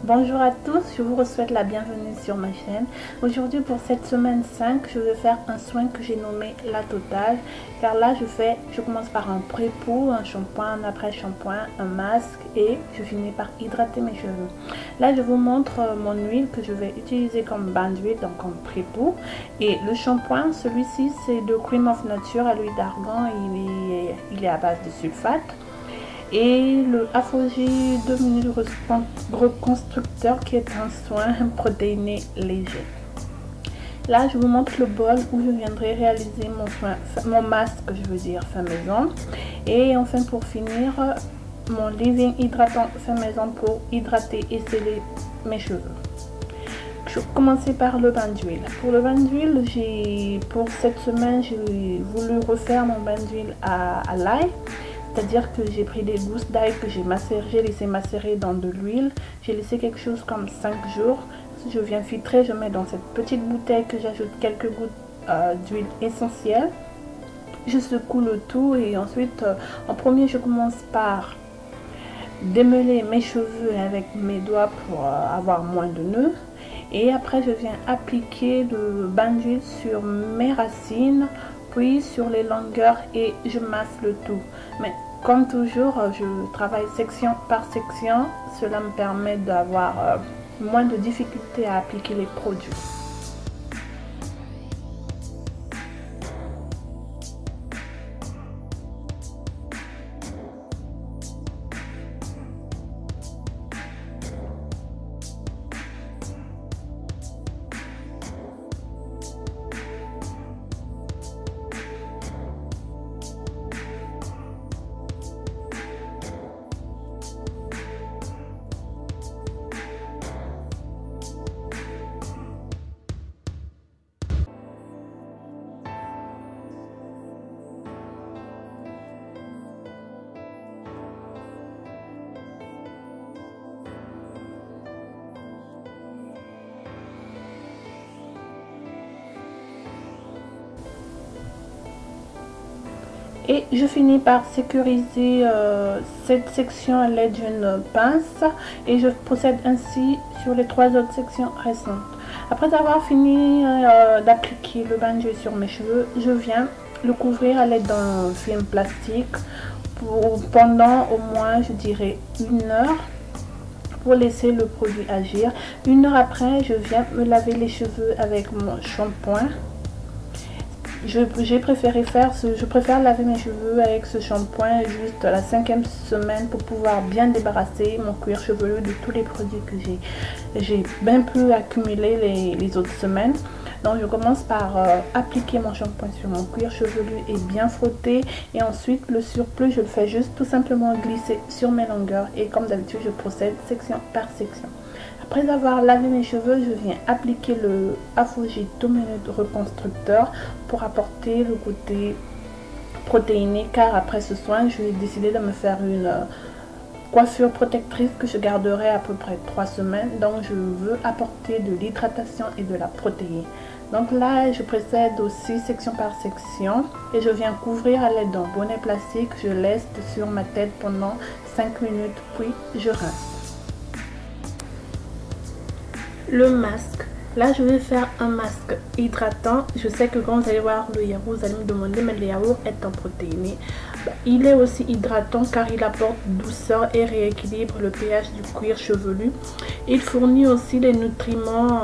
Bonjour à tous, je vous souhaite la bienvenue sur ma chaîne. Aujourd'hui pour cette semaine 5, je vais faire un soin que j'ai nommé la totale. Car là je commence par un pré-pou, un shampoing, un après-shampoing, un masque et je finis par hydrater mes cheveux. Là je vous montre mon huile que je vais utiliser comme bain d'huile, donc comme pré-pou. Et le shampoing, celui-ci c'est de Cream of Nature à l'huile d'argan, il est à base de sulfate. Et le Afogi 2 minutes reconstructeur qui est un soin protéiné léger. Là je vous montre le bol où je viendrai réaliser mon masque, je veux dire fin maison. Et enfin pour finir, mon leave-in hydratant fin maison pour hydrater et sceller mes cheveux. Je vais commencer par le bain d'huile. Pour le bain d'huile, pour cette semaine j'ai voulu refaire mon bain d'huile à l'ail. C'est-à-dire que j'ai pris des gousses d'ail que j'ai laissé macérer dans de l'huile. J'ai laissé quelque chose comme 5 jours. Je viens filtrer, je mets dans cette petite bouteille que j'ajoute quelques gouttes d'huile essentielle. Je secoue le tout et ensuite, en premier, je commence par démêler mes cheveux avec mes doigts pour avoir moins de nœuds. Et après, je viens appliquer le bain d'huile sur mes racines, puis sur les longueurs et je masse le tout. Mais comme toujours, je travaille section par section. Cela me permet d'avoir moins de difficultés à appliquer les produits. Et je finis par sécuriser cette section à l'aide d'une pince et je procède ainsi sur les 3 autres sections restantes. Après avoir fini d'appliquer le bain d'huile sur mes cheveux, je viens le couvrir à l'aide d'un film plastique pendant au moins, je dirais, 1 heure pour laisser le produit agir. 1 heure après, je viens me laver les cheveux avec mon shampoing. Je préfère laver mes cheveux avec ce shampoing juste la 5e semaine pour pouvoir bien débarrasser mon cuir chevelu de tous les produits que j'ai bien peu accumulé les autres semaines. Donc je commence par appliquer mon shampoing sur mon cuir chevelu et bien frotter. Et ensuite le surplus je le fais juste tout simplement glisser sur mes longueurs. Et comme d'habitude je procède section par section. Après avoir lavé mes cheveux, je viens appliquer le Afogi 2 minutes reconstructeur pour apporter le côté protéiné. Car après ce soin, je vais décider de me faire une coiffure protectrice que je garderai à peu près 3 semaines. Donc je veux apporter de l'hydratation et de la protéine. Donc là, je procède aussi section par section et je viens couvrir à l'aide d'un bonnet plastique. Je laisse sur ma tête pendant 5 minutes, puis je rince. Le masque, là je vais faire un masque hydratant. Je sais que quand vous allez voir le yaourt, vous allez me demander mais le yaourt est en protéiné. Il est aussi hydratant car il apporte douceur et rééquilibre le pH du cuir chevelu. Il fournit aussi les nutriments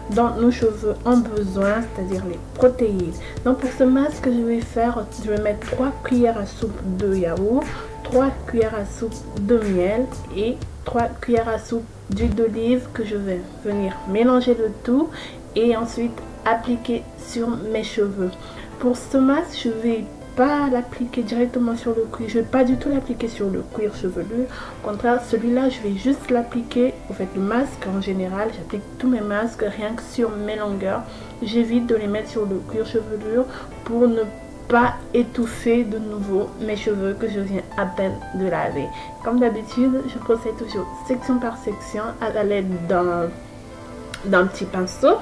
dont nos cheveux ont besoin, c'est-à-dire les protéines. Donc pour ce masque je vais mettre 3 cuillères à soupe de yaourt, 3 cuillères à soupe de miel et 3 cuillères à soupe d'huile d'olive que je vais venir mélanger le tout et ensuite appliquer sur mes cheveux. Pour ce masque, je vais pas l'appliquer directement sur le cuir, je vais pas du tout l'appliquer sur le cuir chevelu. Au contraire, celui-là, je vais juste l'appliquer. En fait, le masque en général, j'applique tous mes masques rien que sur mes longueurs. J'évite de les mettre sur le cuir chevelu pour ne pas étouffer de nouveau mes cheveux que je viens à peine de laver. Comme d'habitude, je procède toujours section par section à l'aide d'un petit pinceau.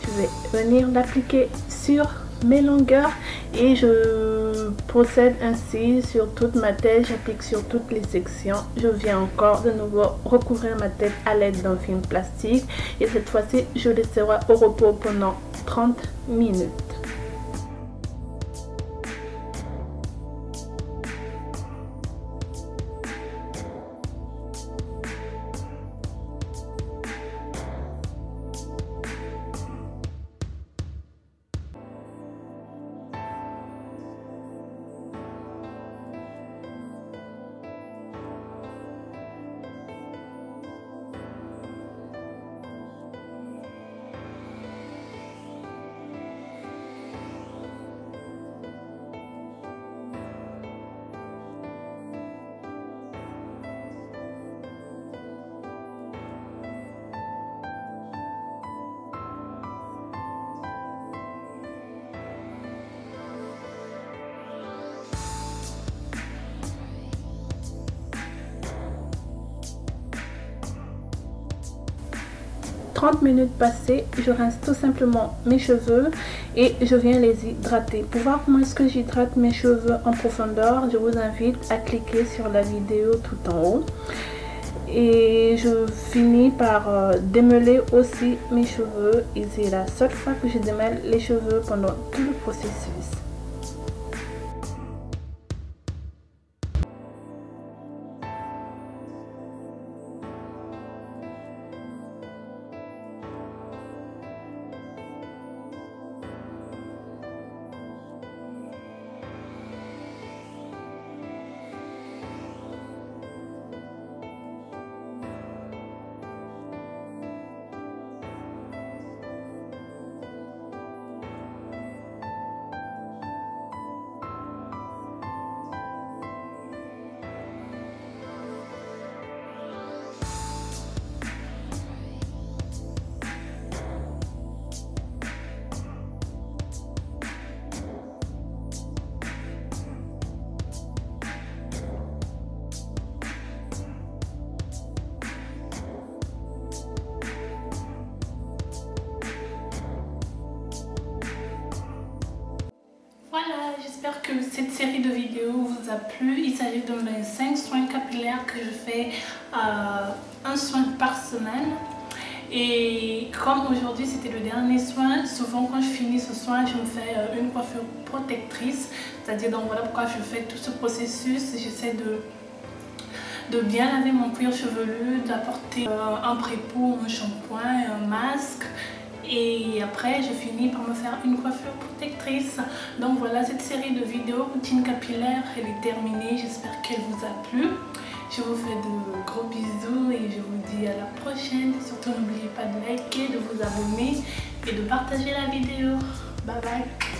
Je vais venir l'appliquer sur mes longueurs et je procède ainsi sur toute ma tête, j'applique sur toutes les sections. Je viens encore de nouveau recouvrir ma tête à l'aide d'un film plastique et cette fois-ci je laisserai au repos pendant 30 minutes. Minutes passées, je rince tout simplement mes cheveux et je viens les hydrater. Pour voir comment est-ce que j'hydrate mes cheveux en profondeur, je vous invite à cliquer sur la vidéo tout en haut. Et je finis par démêler aussi mes cheveux et c'est la seule fois que je démêle les cheveux pendant tout le processus. Voilà, j'espère que cette série de vidéos vous a plu. Il s'agit de mes 5 soins capillaires que je fais un soin par semaine. Et comme aujourd'hui c'était le dernier soin, souvent quand je finis ce soin, je me fais une coiffure protectrice. C'est-à-dire, donc voilà pourquoi je fais tout ce processus. J'essaie de bien laver mon cuir chevelu, d'apporter un pré-pot, un shampoing, un masque. Et après je finis par me faire une coiffure protectrice. Donc voilà, cette série de vidéos routine capillaire elle est terminée. J'espère qu'elle vous a plu. Je vous fais de gros bisous et je vous dis à la prochaine. Surtout n'oubliez pas de liker, de vous abonner et de partager la vidéo. Bye bye.